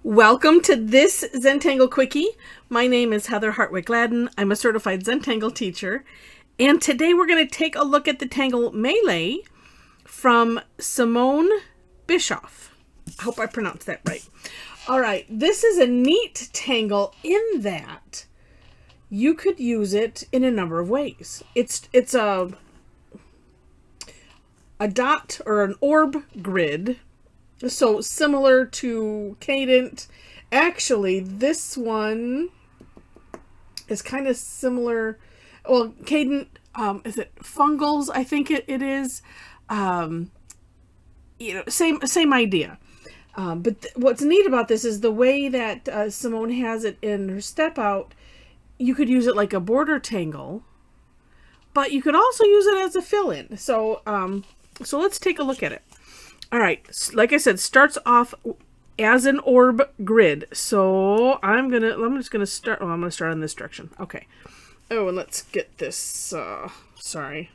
Welcome to this Zentangle Quickie. My name is Heather Hartwick Gladden. I'm a certified Zentangle teacher. And today we're going to take a look at the Tangle Maylea from Simone Bischoff. I hope I pronounced that right. All right, this is a neat tangle in that you could use it in a number of ways. It's a dot or an orb grid. So similar to Cadent. Actually, this one is kind of similar. Well, Cadent, is it fungals? I think it is. Same idea. But what's neat about this is the way that Simone has it in her step out. You could use it like a border tangle, but you could also use it as a fill-in. So let's take a look at it. All right, like I said, starts off as an orb grid. So I'm just gonna start. Oh, I'm gonna start in this direction. Okay. Oh, and let's get this. Sorry,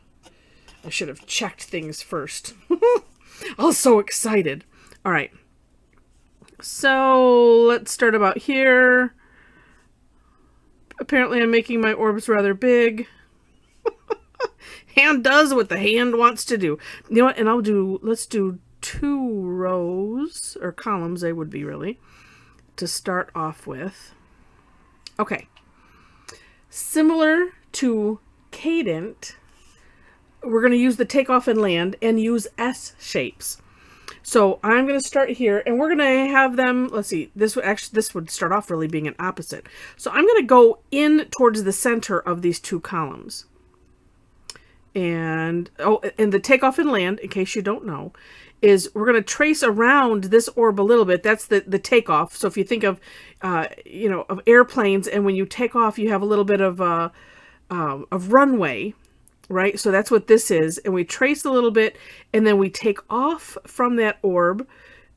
I should have checked things first. I was so excited. All right. So let's start about here. Apparently, I'm making my orbs rather big. Hand does what the hand wants to do. You know what? And let's do 2 rows, or columns they would be really, to start off with. Okay. Similar to Cadent, we're going to use the takeoff and land and use S shapes. So I'm going to start here, and we're going to have them, let's see, this would start off really being an opposite. So I'm going to go in towards the center of these 2 columns. And the takeoff and land, in case you don't know, is we're going to trace around this orb a little bit. That's the takeoff. So if you think of, of airplanes, and when you take off, you have a little bit of runway, right? So that's what this is. And we trace a little bit, and then we take off from that orb,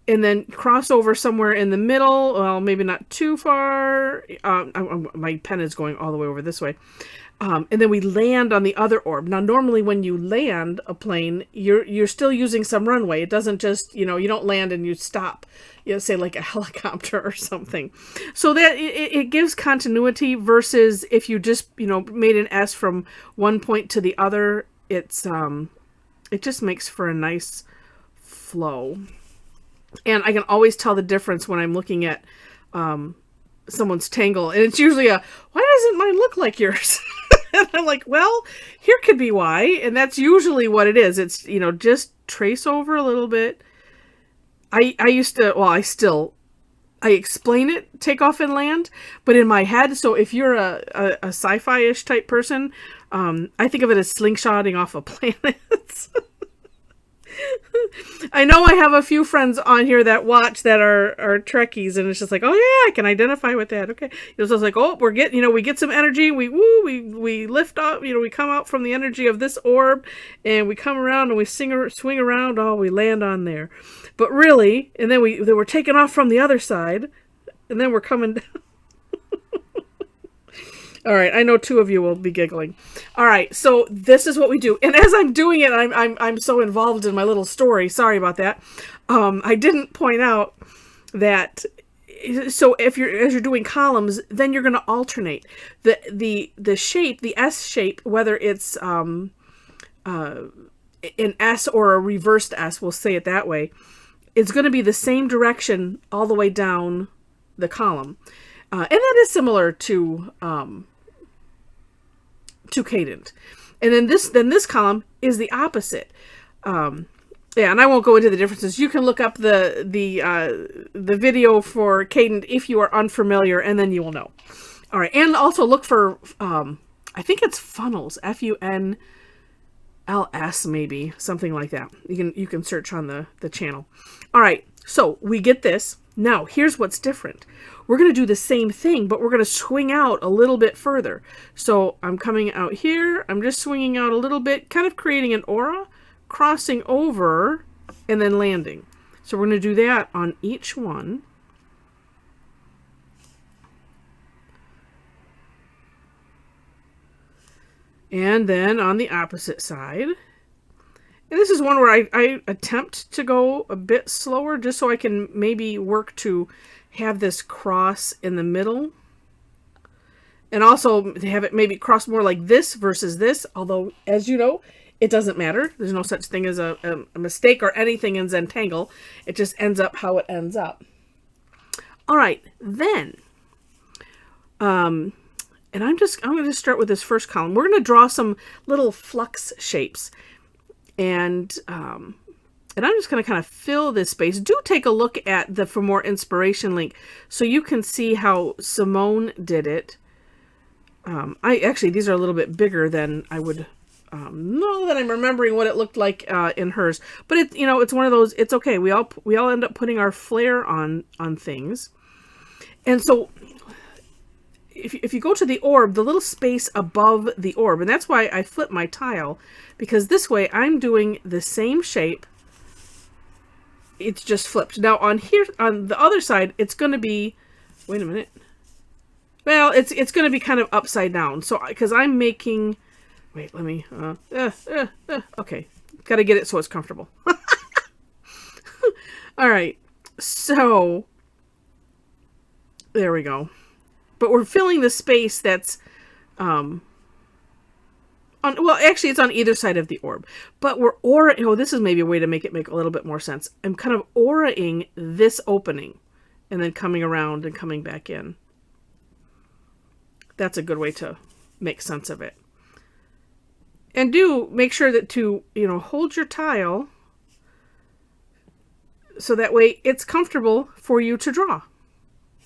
and then cross over somewhere in the middle. Well, maybe not too far. My pen is going all the way over this way. And then we land on the other orb. Now, normally when you land a plane, you're still using some runway. It doesn't just, you don't land and you stop, say like a helicopter or something. So that it gives continuity versus if you just, made an S from one point to the other, it just makes for a nice flow. And I can always tell the difference when I'm looking at someone's tangle. And it's usually why doesn't mine look like yours? And I'm like, well, here could be why. And that's usually what it is. It's, just trace over a little bit. I explain it, take off and land, but in my head, so if you're a sci-fi-ish type person, I think of it as slingshotting off of planets. I know I have a few friends on here that watch that are Trekkies, and it's just like, oh yeah, I can identify with that. Okay, so it's like, oh, we get some energy, we lift up, we come out from the energy of this orb, and we come around and we swing around. Oh, we land on there, but really, and then we're taking off from the other side, and then we're coming down. All right, I know 2 of you will be giggling. All right, so this is what we do. And as I'm doing it, I'm so involved in my little story. Sorry about that. I didn't point out that. So as you're doing columns, then you're going to alternate the shape, the S shape, whether it's an S or a reversed S. We'll say it that way. It's going to be the same direction all the way down the column, and that is similar to Cadent. And then this column is the opposite. And I won't go into the differences. You can look up the video for Cadent if you are unfamiliar, and then you will know. All right, and also look for I think it's funnels, FUNLS, maybe something like that. You can search on the channel. All right, so we get this. Now, here's what's different. We're going to do the same thing, but we're going to swing out a little bit further. So I'm coming out here. I'm just swinging out a little bit, kind of creating an aura, crossing over, and then landing. So we're going to do that on each one. And then on the opposite side. And this is one where I attempt to go a bit slower just so I can maybe work to have this cross in the middle. And also to have it maybe cross more like this versus this. Although, as you know, it doesn't matter. There's no such thing as a mistake or anything in Zentangle. It just ends up how it ends up. All right, then, and I'm going to start with this first column. We're going to draw some little flux shapes. And I'm just going to kind of fill this space. Do take a look at the For More Inspiration link so you can see how Simone did it. These are a little bit bigger than I would know that I'm remembering what it looked like in hers. But it's one of those. It's okay. We all end up putting our flair on things. And so if you go to the orb, the little space above the orb, and that's why I flip my tile, because this way I'm doing the same shape. It's just flipped. Now on here, on the other side, it's going to be, wait a minute. Well, it's going to be kind of upside down. So, because I'm making, wait, let me, okay. Got to get it so it's comfortable. All right. So, there we go. But we're filling the space that's, it's on either side of the orb. But we're this is maybe a way to make it make a little bit more sense. I'm kind of auraing this opening and then coming around and coming back in. That's a good way to make sense of it. And do make sure that to, hold your tile so that way it's comfortable for you to draw.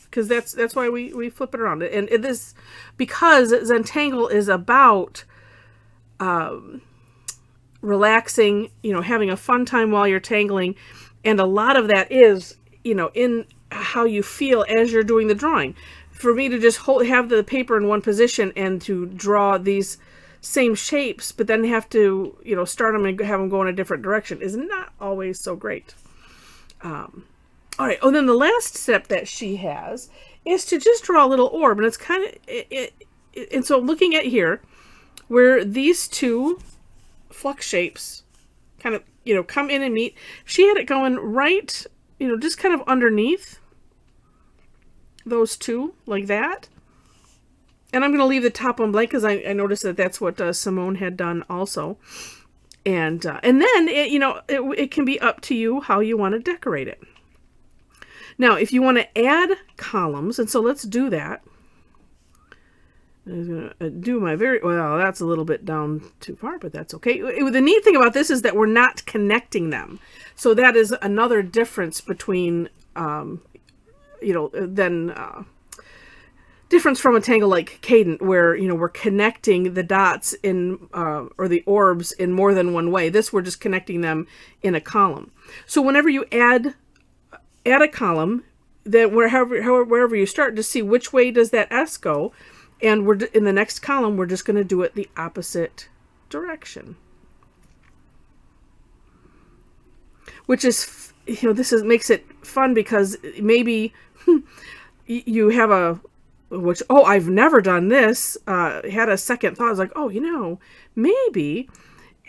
Because that's why we flip it around. And it is because Zentangle is about relaxing, having a fun time while you're tangling. And a lot of that is, in how you feel as you're doing the drawing. For me to just have the paper in one position and to draw these same shapes, but then have to, start them and have them go in a different direction is not always so great. All right. Oh, then the last step that she has is to just draw a little orb. And it's kind of, and so looking at here, where these two flux shapes kind of, come in and meet, she had it going right, just kind of underneath those two, like that. And I'm going to leave the top one blank because I noticed that that's what Simone had done also. And then, it can be up to you how you want to decorate it. Now, if you want to add columns, and so let's do that. I'm going to do my that's a little bit down too far, but that's okay. The neat thing about this is that we're not connecting them. So that is another difference between, difference from a tangle like Cadent, where, we're connecting the dots or the orbs in more than one way. This, we're just connecting them in a column. So whenever you add a column, then wherever you start, to see which way does that S go, and we're in the next column, we're just going to do it the opposite direction. Which is, makes it fun because maybe you have I've never done this, had a second thought. I was like, maybe,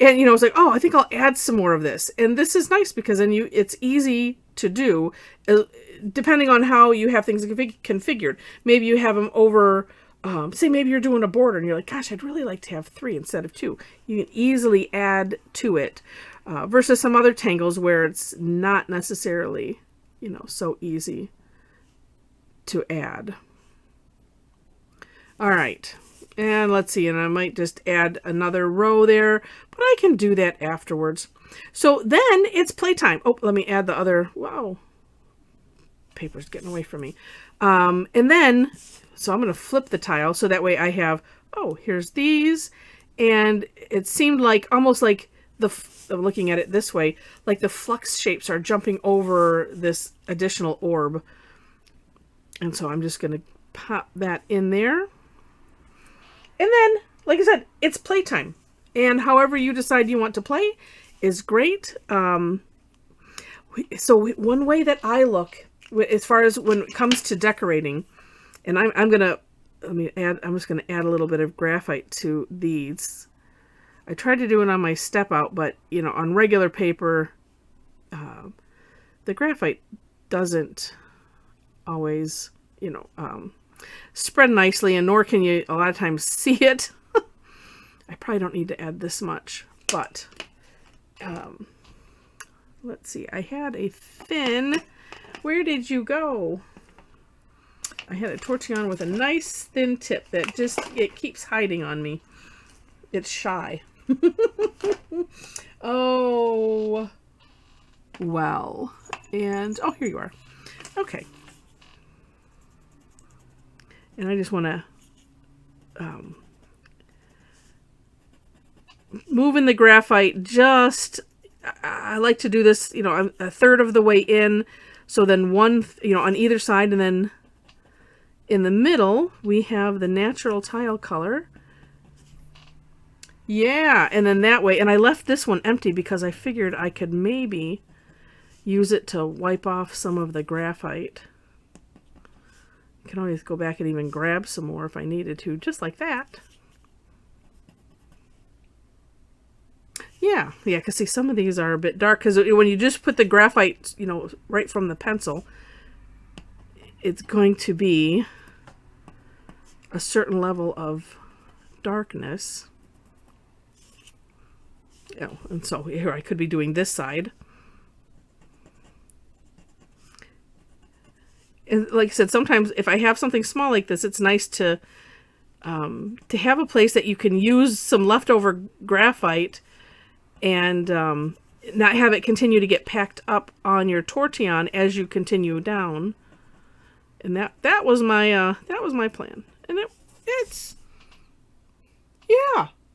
and, it's like, I think I'll add some more of this. And this is nice because then it's easy to do, depending on how you have things configured. Maybe you have them over, say maybe you're doing a border and you're like, gosh, I'd really like to have 3 instead of 2. You can easily add to it, versus some other tangles where it's not necessarily, so easy to add. All right. And let's see, and I might just add another row there, but I can do that afterwards. So then it's playtime. Oh, let me add the other, wow, paper's getting away from me. And then, so I'm going to flip the tile so that way I have, here's these. And it seemed like, almost like I'm looking at it this way, like the flux shapes are jumping over this additional orb. And so I'm just going to pop that in there. And then, like I said, it's playtime. And however you decide you want to play is great. So one way that I look, as far as when it comes to decorating, and I'm just going to add a little bit of graphite to these. I tried to do it on my step out, but, on regular paper, the graphite doesn't always, spread nicely, and nor can you a lot of times see it. I probably don't need to add this much, but let's see. I had a thin, where did you go? I had a tortillon with a nice thin tip that it keeps hiding on me. It's shy. Oh, well. And, oh, here you are. Okay. And I just want to move in the graphite just, I like to do this, a third of the way in. So then one, on either side, and then in the middle, we have the natural tile color. Yeah, and then that way, and I left this one empty because I figured I could maybe use it to wipe off some of the graphite. I can always go back and even grab some more if I needed to, just like that. Yeah, because see, some of these are a bit dark, because when you just put the graphite, right from the pencil, it's going to be a certain level of darkness. Oh, and so here I could be doing this side. And like I said, sometimes if I have something small like this, it's nice to have a place that you can use some leftover graphite and not have it continue to get packed up on your tortillon as you continue down. And that was my plan. And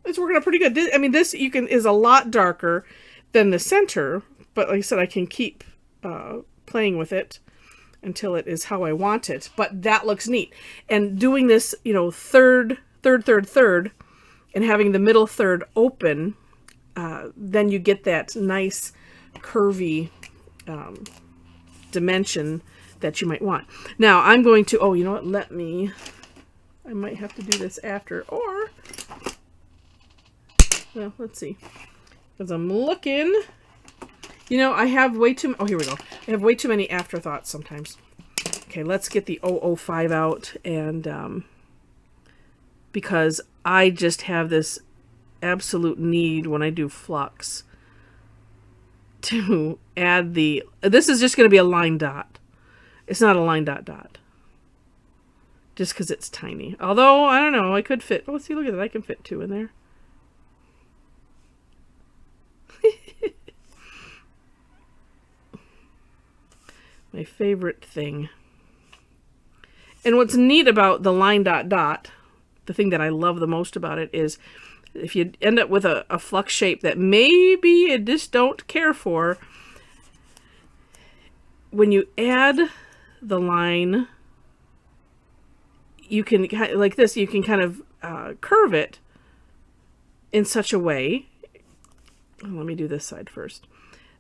it's working out pretty good. This is a lot darker than the center, but like I said, I can keep playing with it until it is how I want it. But that looks neat. And doing this, third, and having the middle third open, then you get that nice curvy dimension that you might want. Now I'm going to, you know what, I might have to do this after, or, well, let's see, because I'm looking, I have way too, here we go. I have way too many afterthoughts sometimes. Okay, let's get the 005 out, and, because I just have this absolute need when I do flux to add this is just going to be a line dot. It's not a line dot dot. Just because it's tiny. Although, I don't know, I could fit, oh, see, look at that, I can fit 2 in there. My favorite thing. And what's neat about the line dot dot, the thing that I love the most about it is if you end up with a flux shape that maybe you just don't care for, when you add the line, you can, like this, you can kind of curve it in such a way, let me do this side first,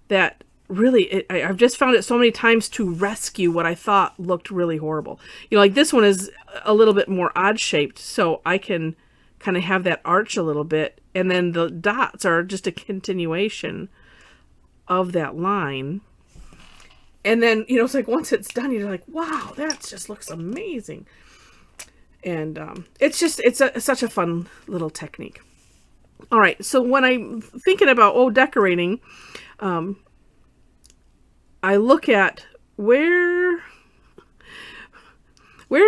that really, I've just found it so many times to rescue what I thought looked really horrible. Like this one is a little bit more odd shaped, so I can kind of have that arch a little bit, and then the dots are just a continuation of that line. And then, it's like once it's done, you're like, wow, that just looks amazing. And it's such a fun little technique. All right, so when I'm thinking about, decorating, I look at where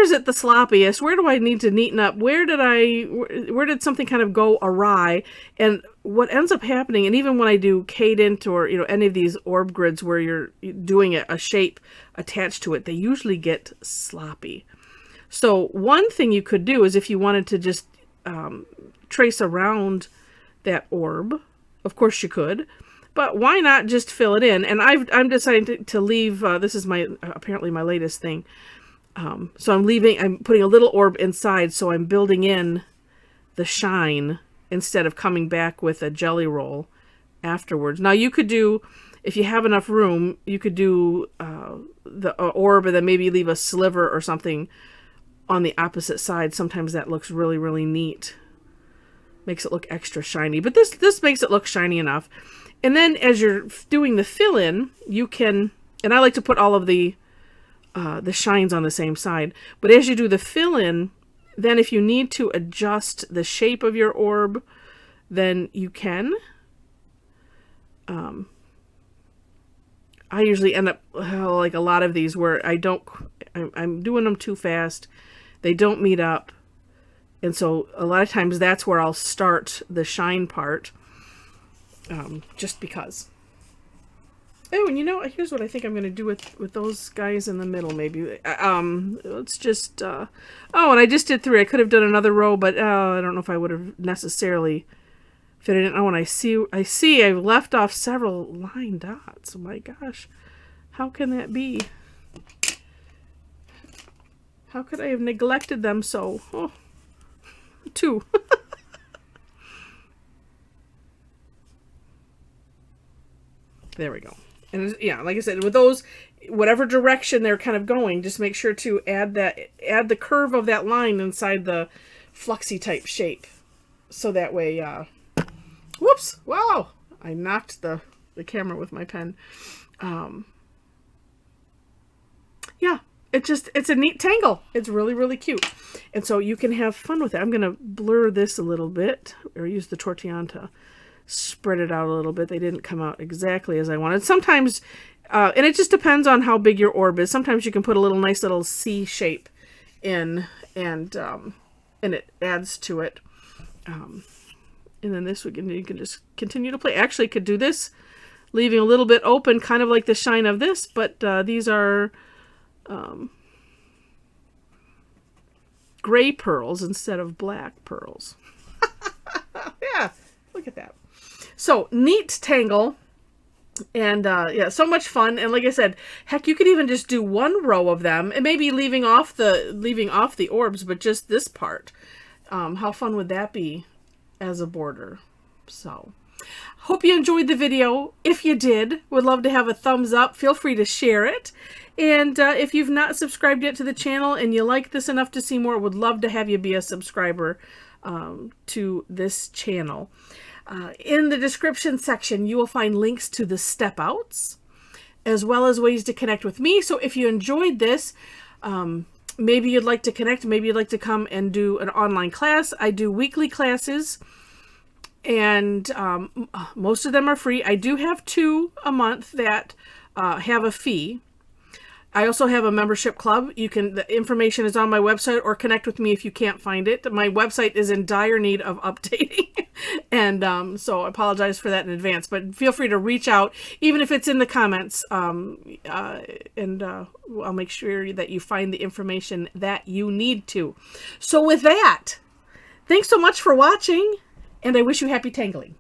is it the sloppiest? Where do I need to neaten up? Where did something kind of go awry? And what ends up happening, and even when I do cadent or any of these orb grids where you're doing a shape attached to it, they usually get sloppy. So one thing you could do is if you wanted to just trace around that orb, of course you could. But why not just fill it in? And I'm deciding to leave, this is apparently my latest thing. So I'm putting a little orb inside, so I'm building in the shine instead of coming back with a jelly roll afterwards. Now you could do, if you have enough room, you could do the orb and then maybe leave a sliver or something on the opposite side. Sometimes that looks really, really neat. Makes it look extra shiny. But this makes it look shiny enough. And then as you're doing the fill-in, you can, and I like to put all of the the shines on the same side. But as you do the fill-in, then if you need to adjust the shape of your orb, then you can. I usually end up like a lot of these where I'm doing them too fast. They don't meet up. And so a lot of times that's where I'll start the shine part, just because. Oh, and here's what I think I'm going to do with those guys in the middle, maybe. Let's just, oh, and I just did 3. I could have done another row, but I don't know if I would have necessarily fit it in. Oh, and I see I've left off several line dots. Oh my gosh. How can that be? How could I have neglected them so? Oh, 2. There we go. And yeah, like I said, with those, whatever direction they're kind of going, just make sure to add the curve of that line inside the fluxy type shape. So that way, whoops, wow, I knocked the camera with my pen. Yeah, it's a neat tangle. It's really, really cute. And so you can have fun with it. I'm going to blur this a little bit, or use the tortillon to spread it out a little bit. They didn't come out exactly as I wanted. Sometimes, and it just depends on how big your orb is. Sometimes you can put a nice little C shape in, and it adds to it. And then this you can just continue to play. Actually, could do this, leaving a little bit open, kind of like the shine of this, but these are gray pearls instead of black pearls. Yeah, look at that. So, neat tangle, and yeah, so much fun. And like I said, heck, you could even just do 1 row of them, and maybe leaving off the orbs, but just this part. How fun would that be as a border? So, hope you enjoyed the video. If you did, would love to have a thumbs up. Feel free to share it. And if you've not subscribed yet to the channel and you like this enough to see more, would love to have you be a subscriber to this channel. In the description section, you will find links to the step outs, as well as ways to connect with me. So if you enjoyed this, maybe you'd like to connect, maybe you'd like to come and do an online class. I do weekly classes, and most of them are free. I do have 2 a month that have a fee. I also have a membership club. The information is on my website, or connect with me if you can't find it. My website is in dire need of updating. And so I apologize for that in advance, but feel free to reach out, even if it's in the comments, and I'll make sure that you find the information that you need to. So with that, thanks so much for watching, and I wish you happy tangling.